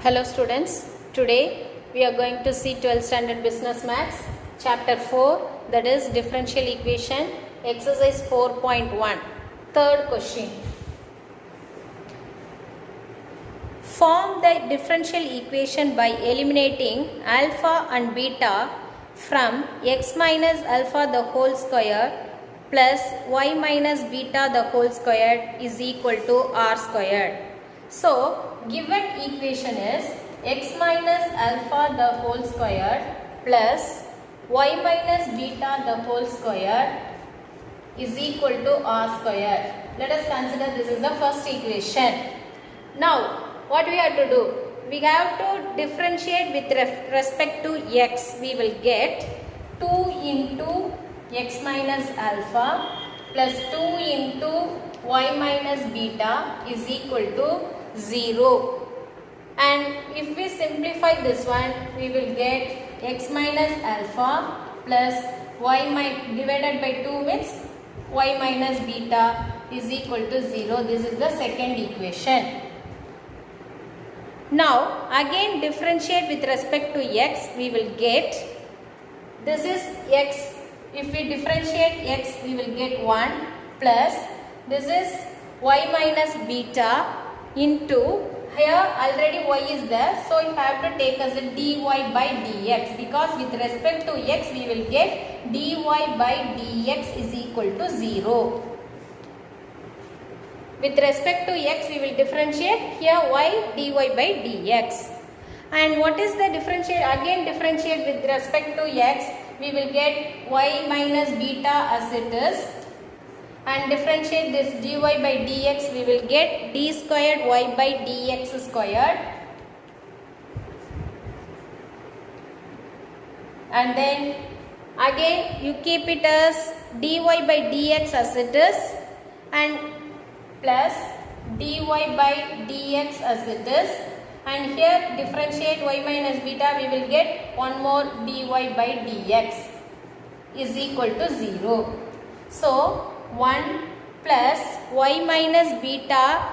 Hello students, today we are going to see 12th standard business maths chapter 4, that is differential equation exercise 4.1. Third question. Form the differential equation by eliminating alpha and beta from x minus alpha the whole square plus y minus beta the whole square is equal to r squared. So, given equation is x minus alpha the whole square plus y minus beta the whole square is equal to r square. Let us consider this is the first equation. Now, what we have to do? We have to differentiate with respect to x. We will get 2 into x minus alpha plus 2 into y minus beta is equal to 0. And if we simplify this one, we will get x minus alpha plus y divided by 2 means y minus beta is equal to 0. This is the second equation. Now again differentiate with respect to x, we will get, this is x, if we differentiate x we will get 1 plus this is y minus beta into, here already y is there, so you have to take as a dy by dx, because with respect to x we will get dy by dx is equal to 0. With respect to x we will differentiate, here y dy by dx. And what is the differentiate? Again differentiate with respect to x, we will get y minus beta as it is. And differentiate this dy by dx, we will get d squared y by dx squared. And then again you keep it as dy by dx as it is and plus dy by dx as it is, and here differentiate y minus beta, we will get one more dy by dx is equal to 0. So 1 plus y minus beta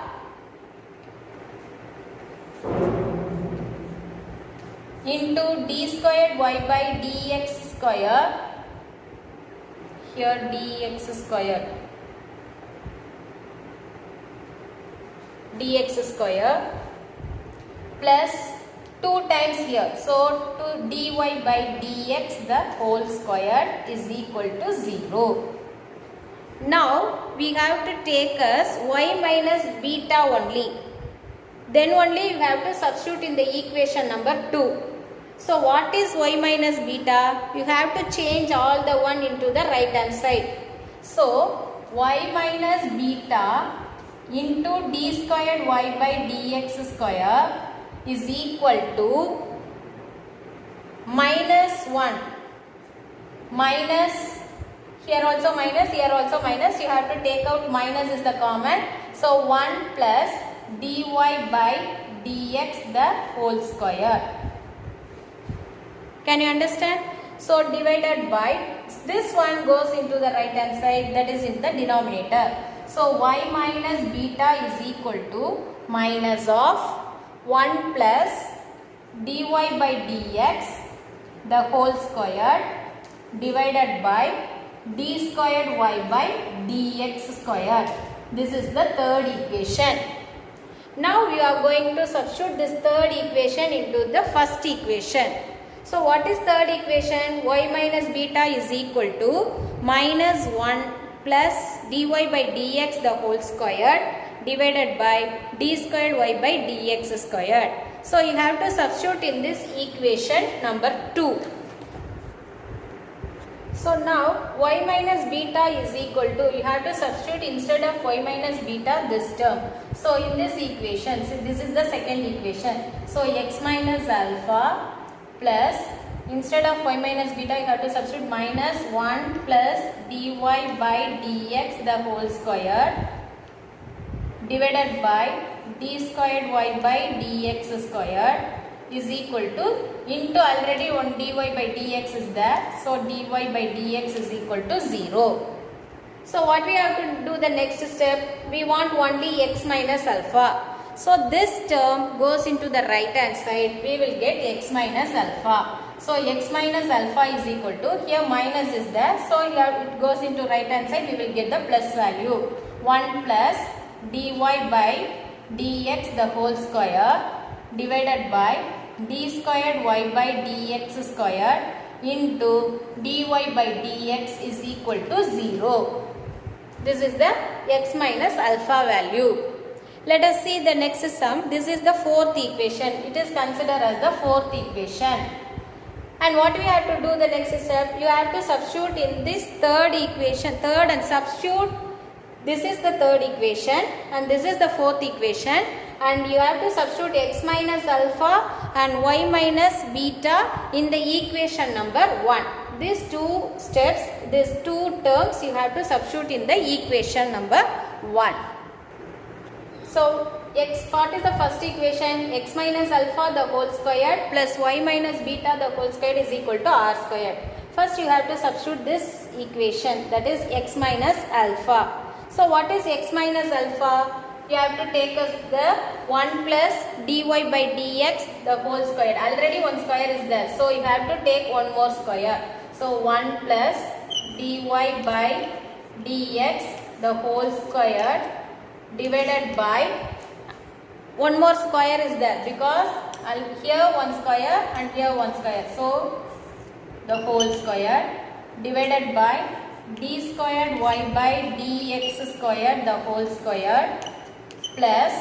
into d squared y by dx square, here dx square, dx square plus 2 times here, so to dy by dx the whole square is equal to 0. Now we have to take as y minus beta only, then only you have to substitute in the equation number 2. So what is y minus beta? You have to change all the 1 into the right hand side. So y minus beta into d squared y by dx square is equal to minus 1 minus, here also minus, here also minus, you have to take out minus is the common. So 1 plus dy by dx the whole square. Can you understand? So divided by, this one goes into the right hand side, that is in the denominator. So y minus beta is equal to minus of 1 plus dy by dx the whole square divided by d squared y by dx square. This is the third equation. Now we are going to substitute this third equation into the first equation. So what is third equation? Y minus beta is equal to minus 1 plus dy by dx the whole square divided by d squared y by dx squared. So you have to substitute in this equation number 2. So now y minus beta is equal to, you have to substitute instead of y minus beta this term. So in this equation, so this is the second equation. So x minus alpha plus, instead of y minus beta you have to substitute minus 1 plus dy by dx the whole square divided by d squared y by dx square is equal to, into already one dy by dx is there, so dy by dx is equal to 0. So what we have to do the next step, we want only x minus alpha. So this term goes into the right hand side. We will get x minus alpha. So x minus alpha is equal to, here minus is there. So here it goes into right hand side. We will get the plus value. 1 plus dy by dx the whole square divided by d squared y by dx squared into dy by dx is equal to 0. This is the x minus alpha value. Let us see the next sum. This is the fourth equation. It is considered as the fourth equation. And what we have to do the next step, you have to substitute in this third equation, third and substitute. This is the third equation and this is the fourth equation, and you have to substitute x minus alpha and y minus beta in the equation number 1. These two steps, these two terms you have to substitute in the equation number 1. So what is the first equation? X minus alpha the whole squared plus y minus beta the whole squared is equal to r squared. First you have to substitute this equation, that is x minus alpha. So what is x minus alpha? You have to take as the 1 plus dy by dx the whole squared. Already one square is there, so you have to take one more square. So 1 plus dy by dx the whole squared divided by one more square is there, because here one square and here one square. So the whole square divided by d squared y by dx squared the whole square plus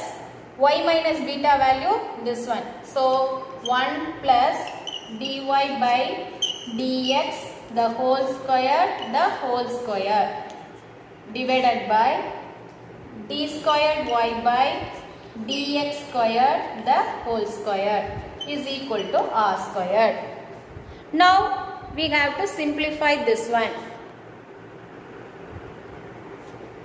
y minus beta value this one. So 1 plus dy by dx the whole square divided by d squared y by dx squared the whole square is equal to r squared. Now we have to simplify this one.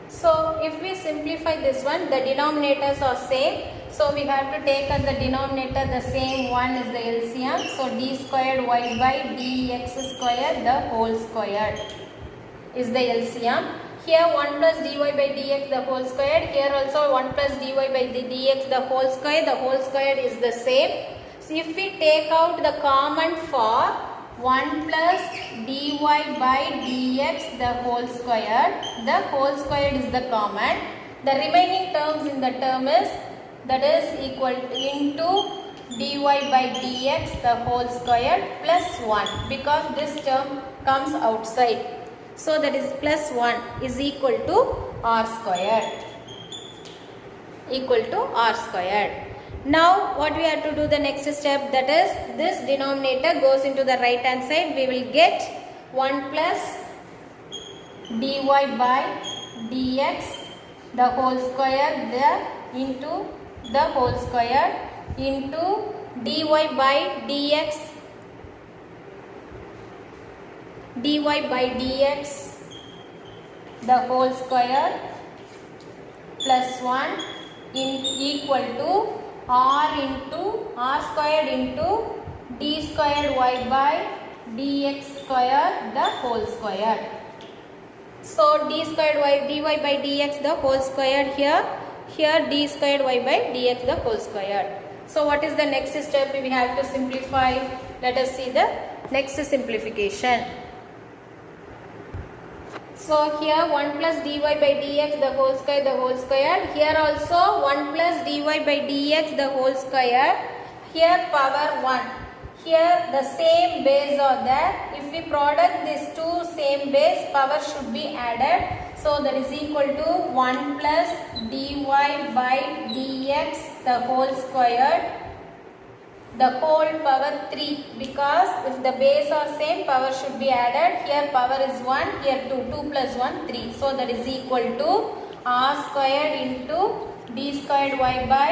So if we simplify this one, the denominators are same. So we have to take as the denominator the same one is the LCM. So d squared y by dx squared the whole square is the LCM. Here 1 plus dy by dx the whole square. Here also 1 plus dy by the dx the whole square is the same. So if we take out the common for 1 plus dy by dx the whole square is the common. The remaining terms in the term is, that is equal to into dy by dx the whole square plus 1, because this term comes outside. So that is plus 1 is equal to r squared. Now what we have to do the next step, that is this denominator goes into the right hand side. We will get 1 plus dy by dx the whole square there into the whole square into dy by dx the whole square plus 1 equal to r squared into d squared y by dx square the whole square. So d squared y dy by dx the whole square here d squared y by dx the whole square. So what is the next step we have to simplify? Let us see the next simplification. So here 1 plus dy by dx the whole square. Here also 1 plus dy by dx the whole square. Here power 1. Here the same base are there. If we product these two same base, power should be added. So that is equal to 1 plus dy by dx the whole square the whole power 3, because if the base are same, power should be added. Here power is 1, here 2 plus 1 3. So that is equal to r squared into d squared y by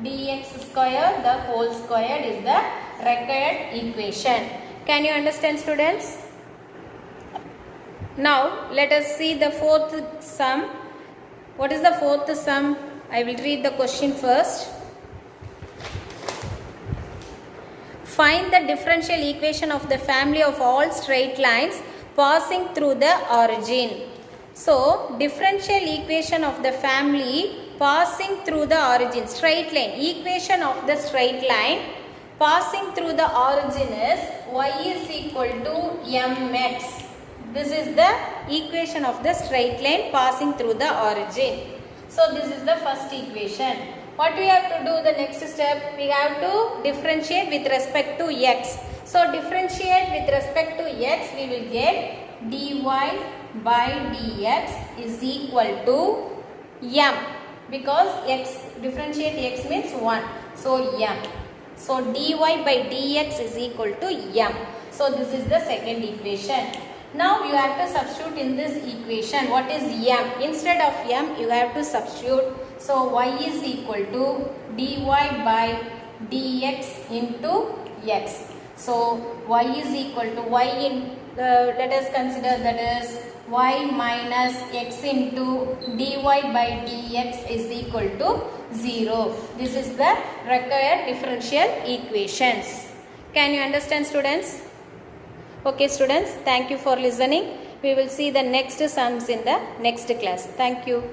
dx square the whole square is the required equation. Can you understand, students? Now let us see the fourth sum. What is the fourth sum? I will read the question first. Find the differential equation of the family of all straight lines passing through the origin. So differential equation of the family passing through the origin, straight line, equation of the straight line passing through the origin is y is equal to mx. This is the equation of the straight line passing through the origin. So this is the first equation. What we have to do, the next step, we have to differentiate with respect to x. So differentiate with respect to x, we will get dy by dx is equal to m, because x, differentiate x means 1, so m. So dy by dx is equal to m. So this is the second equation. Now you have to substitute in this equation what is m. Instead of m you have to substitute. So y is equal to dy by dx into x. So y is equal to y in let us consider that is y minus x into dy by dx is equal to 0. This is the required differential equations. Can you understand, students? Okay students, thank you for listening. We will see the next sums in the next class. Thank you.